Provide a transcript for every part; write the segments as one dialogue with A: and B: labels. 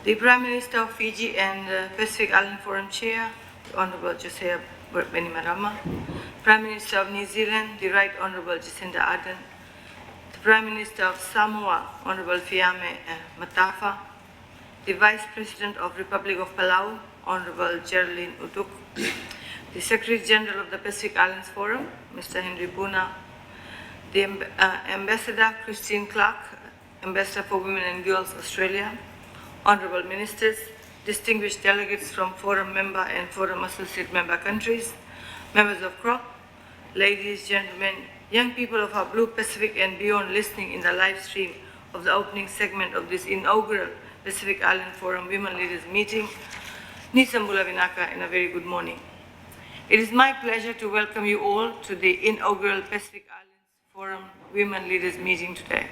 A: The Prime Minister of Fiji and Pacific Island Forum Chair, the Honourable Josiah Bainimarama, Prime Minister of New Zealand, the Right Honourable Jacinda Ardern, the Prime Minister of Samoa, Honourable Fiame Matafa, the Vice President of Republic of Palau, Honourable Geraldine Utuk, the Secretary General of the Pacific Islands Forum, Mr. Henry Puna, the Ambassador Christine Clark, Ambassador for Women and Girls Australia, Honourable Ministers, distinguished delegates from Forum member and Forum associate member countries, members of CROP, ladies, gentlemen, young people of our Blue Pacific and beyond listening in the live stream of the opening segment of this inaugural Pacific Island Forum Women Leaders Meeting, Nisambula Vinaka, and a very good morning. It is my pleasure to welcome you all to the inaugural Pacific Islands Forum Women Leaders Meeting today.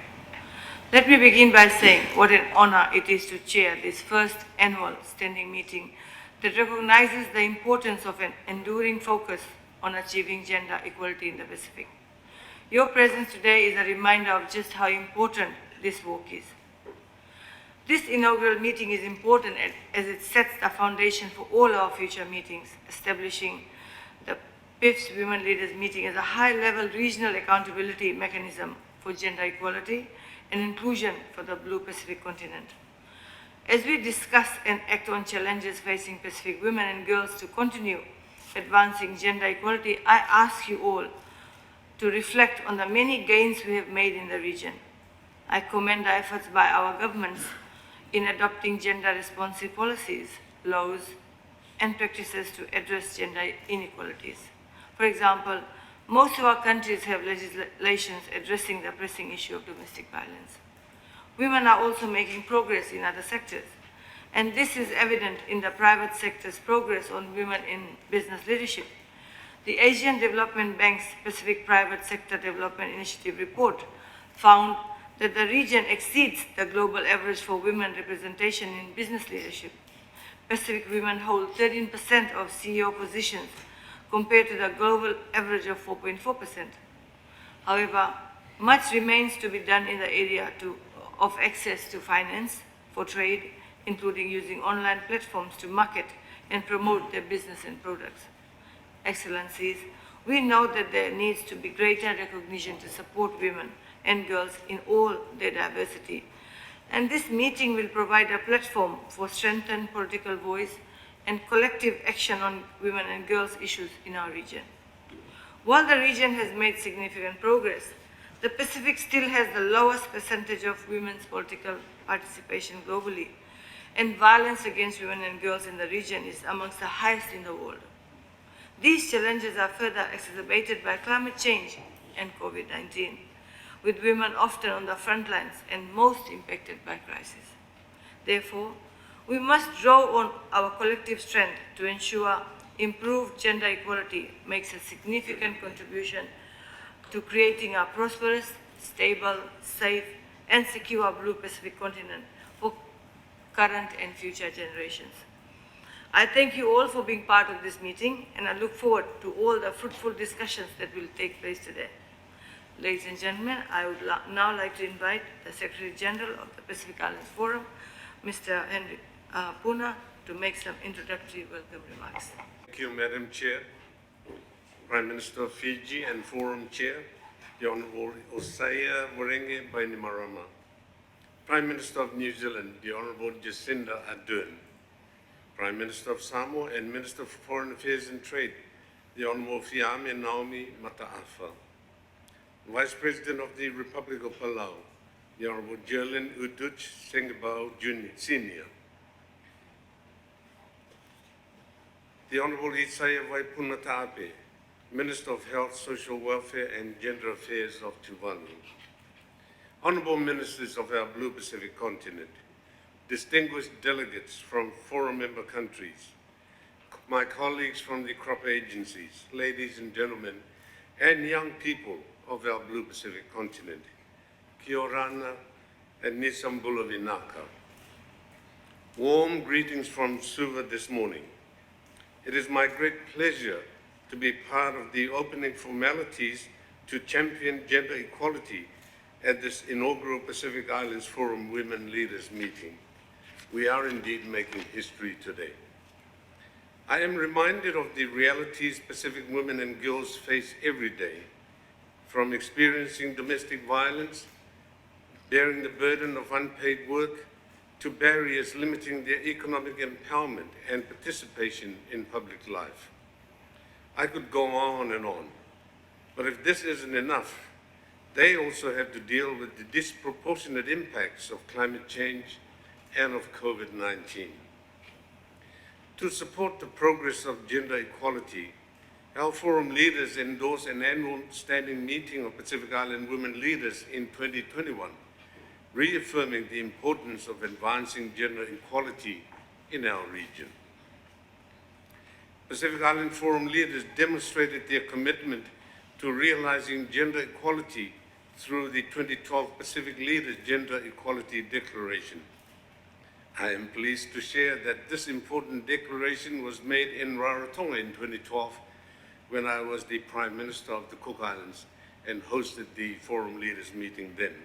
A: Let me begin by saying what an honor it is to chair this first annual standing meeting that recognizes the importance of an enduring focus on achieving gender equality in the Pacific. Your presence today is a reminder of just how important this work is. This inaugural meeting is important as it sets the foundation for all our future meetings, establishing the PIF's Women Leaders Meeting as a high-level regional accountability mechanism for gender equality and inclusion for the Blue Pacific continent. As we discuss and act on challenges facing Pacific women and girls to continue advancing gender equality, I ask you all to reflect on the many gains we have made in the region. I commend the efforts by our governments in adopting gender-responsive policies, laws, and practices to address gender inequalities. For example, most of our countries have legislations addressing the pressing issue of domestic violence. Women are also making progress in other sectors, and this is evident in the private sector's progress on women in business leadership. The Asian Development Bank's Pacific Private Sector Development Initiative report found that the region exceeds the global average for women representation in business leadership. Pacific women hold 13% of CEO positions compared to the global average of 4.4%. However, much remains to be done in the area of access to finance for trade, including using online platforms to market and promote their business and products. Excellencies, we know that there needs to be greater recognition to support women and girls in all their diversity. And this meeting will provide a platform for strengthened political voice and collective action on women and girls issues in our region. While the region has made significant progress, the Pacific still has the lowest percentage of women's political participation globally, and violence against women and girls in the region is amongst the highest in the world. These challenges are further exacerbated by climate change and COVID-19, with women often on the front lines and most impacted by crisis. Therefore, we must draw on our collective strength to ensure improved gender equality makes a significant contribution to creating a prosperous, stable, safe, and secure Blue Pacific continent for current and future generations. I thank you all for being part of this meeting, and I look forward to all the fruitful discussions that will take place today. Ladies and gentlemen, I would now like to invite the Secretary General of the Pacific Islands Forum, Mr. Henry Puna, to make some introductory welcome remarks.
B: Thank you, Madam Chair, Prime Minister of Fiji and Forum Chair, the Honourable Josiah Bainimarama, Prime Minister of New Zealand, the Honourable Jacinda Ardern, Prime Minister of Samoa and Minister for Foreign Affairs and Trade, the Honourable Fiame Naomi Mataafa, Vice President of the Republic of Palau, the Honourable Geraldine Utuk Sengabao Senior, the Honourable Isaiah Waipunatape, Minister of Health, Social Welfare and Gender Affairs of Tuvalu, Honourable Ministers of our Blue Pacific continent, distinguished delegates from Forum member countries, my colleagues from the crop agencies, ladies and gentlemen, and young people of our Blue Pacific continent, Kia orana and Nisambula Vinaka. Warm greetings from Suva this morning. It is my great pleasure to be part of the opening formalities to champion gender equality at this inaugural Pacific Islands Forum Women Leaders Meeting. We are indeed making history today. I am reminded of the realities Pacific women and girls face every day, from experiencing domestic violence, bearing the burden of unpaid work, to barriers limiting their economic empowerment and participation in public life. I could go on and on, but if this isn't enough, they also have to deal with the disproportionate impacts of climate change and of COVID-19. To support the progress of gender equality, our forum leaders endorsed an annual standing meeting of Pacific Island women leaders in 2021, reaffirming the importance of advancing gender equality in our region. Pacific Island Forum leaders demonstrated their commitment to realizing gender equality through the 2012 Pacific Leaders Gender Equality Declaration. I am pleased to share that this important declaration was made in Rarotonga in 2012 when I was the Prime Minister of the Cook Islands and hosted the Forum Leaders meeting then.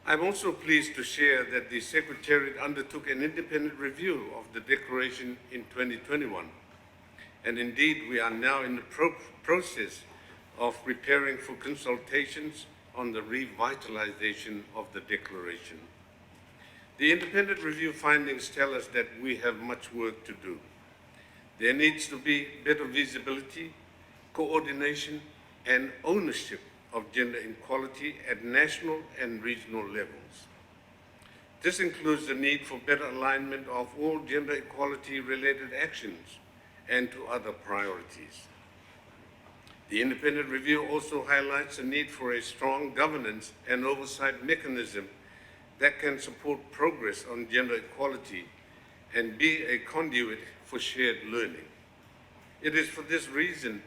B: I'm also pleased to share that the Secretariat undertook an independent review of the declaration in 2021. And indeed, we are now in the process of preparing for consultations on the revitalization of the declaration. The independent review findings tell us that we have much work to do. There needs to be better visibility, coordination, and ownership of gender equality at national and regional levels. This includes the need for better alignment of all gender equality-related actions and to other priorities. The independent review also highlights the need for a strong governance and oversight mechanism that can support progress on gender equality and be a conduit for shared learning. It is for this reason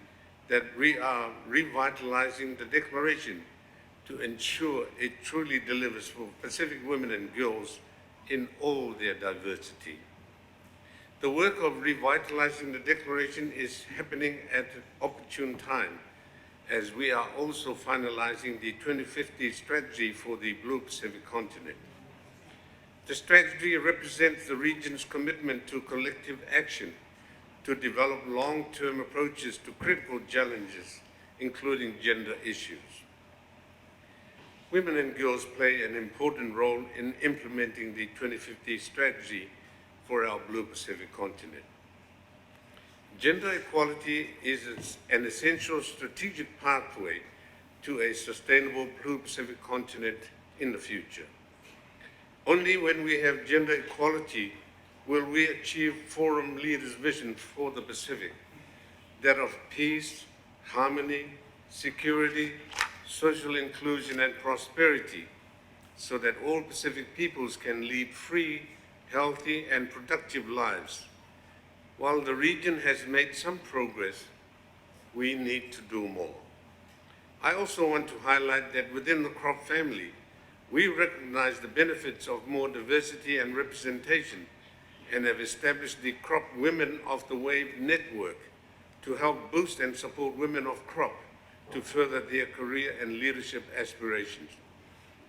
B: that we are revitalizing the declaration to ensure it truly delivers for Pacific women and girls in all their diversity. The work of revitalizing the declaration is happening at an opportune time, as we are also finalizing the 2050 strategy for the Blue Pacific continent. The strategy represents the region's commitment to collective action to develop long-term approaches to critical challenges, including gender issues. Women and girls play an important role in implementing the 2050 strategy for our Blue Pacific continent. Gender equality is an essential strategic pathway to a sustainable Blue Pacific continent in the future. Only when we have gender equality will we achieve Forum Leaders' vision for the Pacific, that of peace, harmony, security, social inclusion, and prosperity, so that all Pacific peoples can lead free, healthy, and productive lives. While the region has made some progress, we need to do more. I also want to highlight that within the crop family, we recognize the benefits of more diversity and representation and have established the Crop Women of the Wave Network to help boost and support women of crop to further their career and leadership aspirations.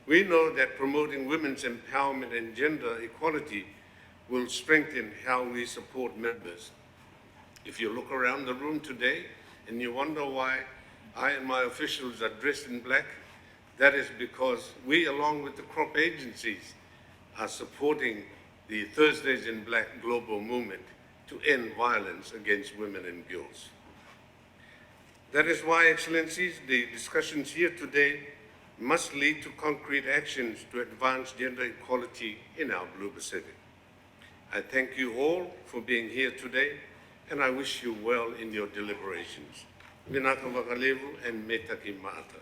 B: We know that promoting women's empowerment and gender equality will strengthen how we support members. If you look around the room today and you wonder why I and my officials are dressed in black, that is because we, along with the crop agencies, are supporting the Thursdays in Black global movement to end violence against women and girls. That is why, Excellencies, the discussions here today must lead to concrete actions to advance gender equality in our Blue Pacific. I thank you all for being here today, and I wish you well in your deliberations. Vinaka Vakalevu and Metaki Maata.